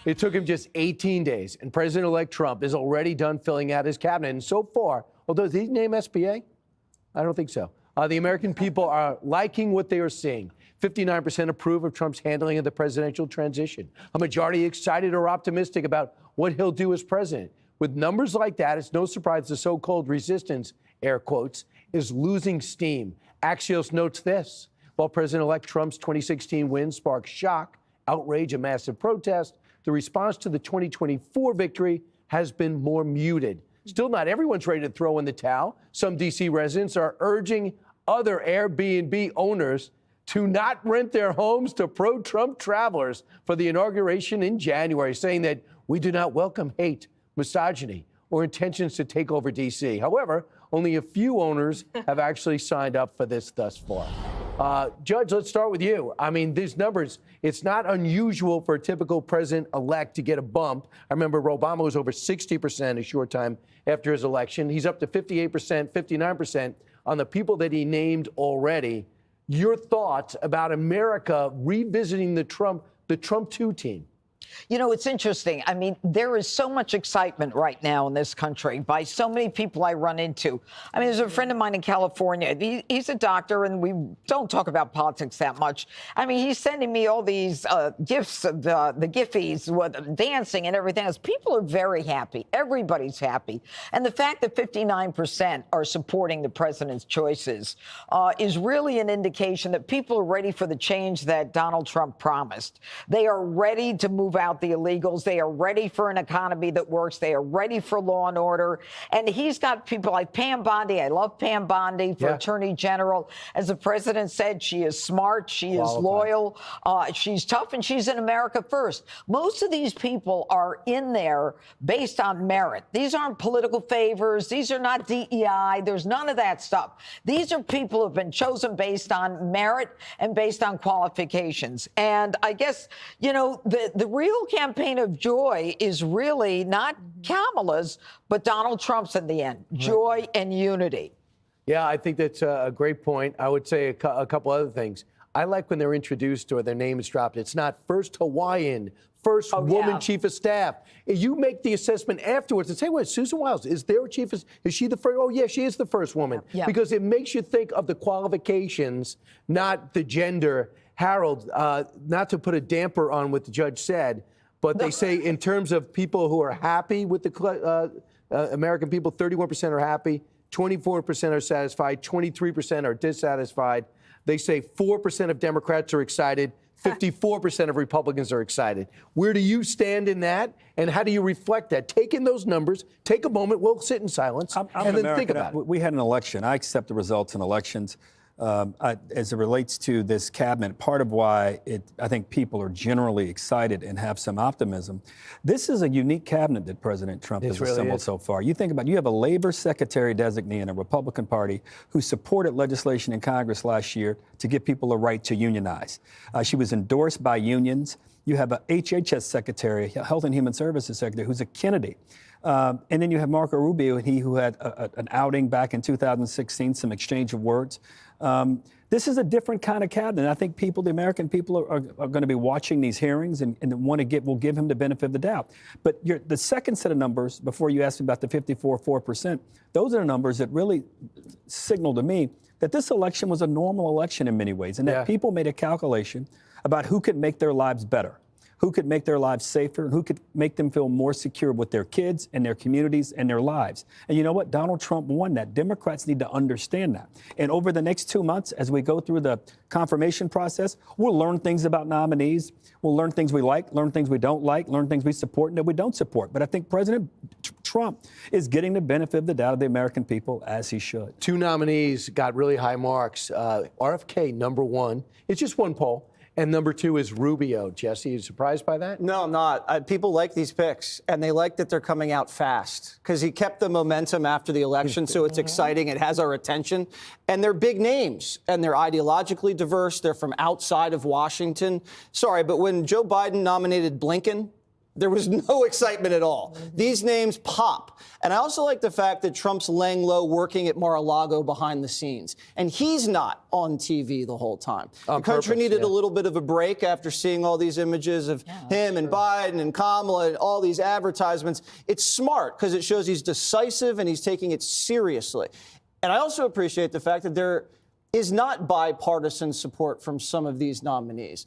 It took him just 18 days, and President-elect Trump is already done filling out his cabinet. And so far, although did he name SBA? I don't think so. The American people are liking what they are seeing. 59% approve of Trump's handling of the presidential transition. A majority excited or optimistic about what he'll do as president. With numbers like that, it's no surprise the so-called resistance, air quotes, is losing steam. Axios notes this. While President-elect Trump's 2016 win sparked shock, outrage, and massive protest, the response to the 2024 victory has been more muted. Still, not everyone's ready to throw in the towel. Some D.C. residents are urging other Airbnb owners to not rent their homes to pro-Trump travelers for the inauguration in January, saying that we do not welcome hate, misogyny, or intentions to take over D.C. However, only a few owners have actually signed up for this thus far. Judge, let's start with you. I mean, these numbers, it's not unusual for a typical president-elect to get a bump. I remember Obama was over 60% a short time after his election. He's up to 58%, 59% on the people that he named already. Your thoughts about America revisiting the Trump 2 team? You know, it's interesting. I mean, there is so much excitement right now in this country by so many people I run into. I mean, there's a friend of mine in California. He's a doctor, and we don't talk about politics that much. I mean, he's sending me all these gifts of the Giphies with dancing and everything else. People are very happy. Everybody's happy. And the fact that 59% are supporting the president's choices is really an indication that people are ready for the change that Donald Trump promised. They are ready to move out the illegals. They are ready for an economy that works. They are ready for law and order. And he's got people like Pam Bondi. I love Pam Bondi for Attorney General. As the president said, she is smart. She is loyal. She's tough, and she's in America first. Most of these people are in there based on merit. These aren't political favors. These are not DEI. There's none of that stuff. These are people who have been chosen based on merit and based on qualifications. And I guess, you know, the real campaign of joy is really not Kamala's, but Donald Trump's in the end. Joy and unity. Yeah, I think that's a great point. I would say a couple other things. I like when they're introduced or their name is dropped. It's not first Hawaiian, first woman chief of staff. You make the assessment afterwards and say, wait, Susan Wiles, is their chief is she the first? Oh, yeah, she is the first woman. Because it makes you think of the qualifications, not the gender. Harold, not to put a damper on what the judge said, but they say in terms of people who are happy with the American people, 31% are happy, 24% are satisfied, 23% are dissatisfied. They say 4% of Democrats are excited, 54% of Republicans are excited. Where do you stand in that, and how do you reflect that? Take in those numbers, take a moment, we'll sit in silence, and then think about it. We had an election. I accept the results in elections. As it relates to this cabinet, part of why I think people are generally excited and have some optimism. This is a unique cabinet that President Trump has assembled so far. You think about it, you have a labor secretary designee in a Republican Party who supported legislation in Congress last year to give people a right to unionize. She was endorsed by unions. You have a HHS secretary, Health and Human Services secretary, who's a Kennedy. And then you have Marco Rubio, who had an outing back in 2016, some exchange of words. This is a different kind of cabinet. I think people, the American people, are going to be watching these hearings and will give him the benefit of the doubt. But the second set of numbers, before you asked me about the 54%, those are the numbers that really signal to me that this election was a normal election in many ways, and that people made a calculation about who could make their lives better, who could make their lives safer, and who could make them feel more secure with their kids and their communities and their lives. And you know what? Donald Trump won that. Democrats need to understand that. And over the next 2 months, as we go through the confirmation process, we'll learn things about nominees. We'll learn things we like, learn things we don't like, learn things we support and that we don't support. But I think President Trump is getting the benefit of the doubt of the American people, as he should. 2 nominees got really high marks. RFK, number 1. It's just one poll. And number 2 is Rubio. Jesse, are you surprised by that? No, I'm not. People like these picks, and they like that they're coming out fast because he kept the momentum after the election, so it's exciting. It has our attention. And they're big names, and they're ideologically diverse. They're from outside of Washington. Sorry, but when Joe Biden nominated Blinken, There was no excitement at all. These names pop. And I also like the fact that Trump's laying low working at Mar-a-Lago behind the scenes. And he's not on TV the whole time. The country needed a little bit of a break after seeing all these images of him and Biden and Kamala and all these advertisements. It's smart because it shows he's decisive and he's taking it seriously. And I also appreciate the fact that there is not bipartisan support from some of these nominees.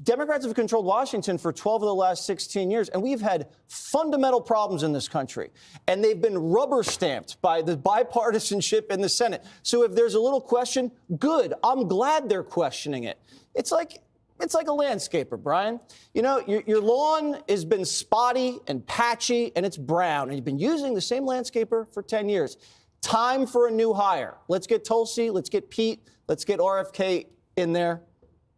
Democrats have controlled Washington for 12 of the last 16 years, and we've had fundamental problems in this country. And they've been rubber stamped by the bipartisanship in the Senate. So if there's a little question, good. I'm glad they're questioning it. It's like a landscaper, Brian. You know, your lawn has been spotty and patchy, and it's brown, and you've been using the same landscaper for 10 years. Time for a new hire. Let's get Tulsi, let's get Pete, let's get RFK in there.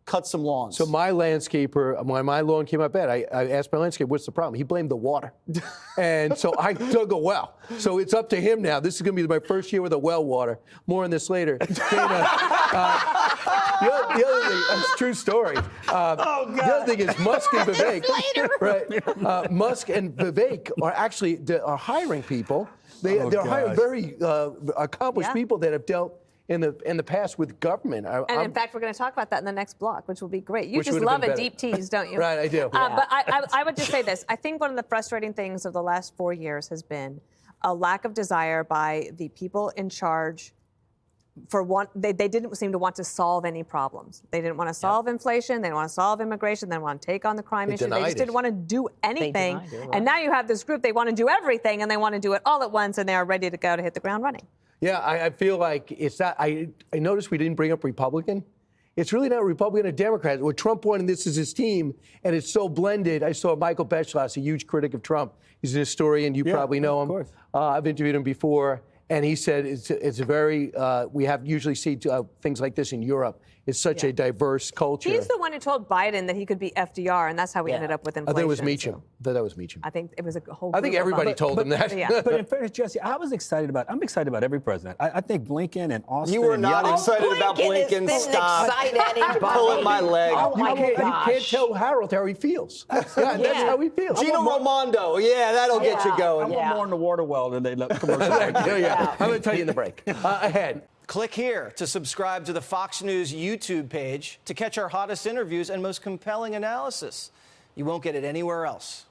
Cut some lawns. So my landscaper, when my lawn came up bad, I asked my landscaper, what's the problem? He blamed the water. And so I dug a well. So it's up to him now. This is going to be my first year with a well water. More on this later. Dana, the other thing, it's a true story. The other thing is Musk and Vivek. Right. Musk and Vivek are actually are hiring people. They're hiring very accomplished people that have dealt in the past with government. And in fact, we're going to talk about that in the next block, which will be great. You Which just would have love been a better. deep tease, don't you? Right, I do. But I would just say this. I think one of the frustrating things of the last 4 years has been a lack of desire by the people in charge they didn't seem to want to solve any problems. They didn't want to solve inflation. They didn't want to solve immigration. They didn't want to take on the crime issue. They just didn't want to do anything. And now you have this group, they want to do everything, and they want to do it all at once, and they are ready to go to hit the ground running. Yeah, I feel like it's not. I noticed we didn't bring up Republican. It's really not Republican or Democrat. Well, Trump won, and this is his team, and it's so blended. I saw Michael Beschloss, a huge critic of Trump. He's an historian. You probably know him. Of course. I've interviewed him before, and he said it's a very. We have usually see things like this in Europe. It's such a diverse culture. He's the one who told Biden that he could be FDR, and that's how we ended up with inflation. I think it was Meacham. That was Meacham. I think it was a whole. I think group of everybody them. told him that. Yeah. But in fairness, Jesse, I'm excited about every president. I think Blinken and Austin. You were and not Yellen- excited about Blinken. Didn't Stop. excite anybody. Pulling my leg. Oh my You gosh. can't tell Harold how he feels. That's how he feels. Gino Raimondo. Yeah, that'll get you I going. want more in the water well than they let commercial. Yeah. I'm going to tell you in the break. Ahead. Click here to subscribe to the Fox News YouTube page to catch our hottest interviews and most compelling analysis. You won't get it anywhere else.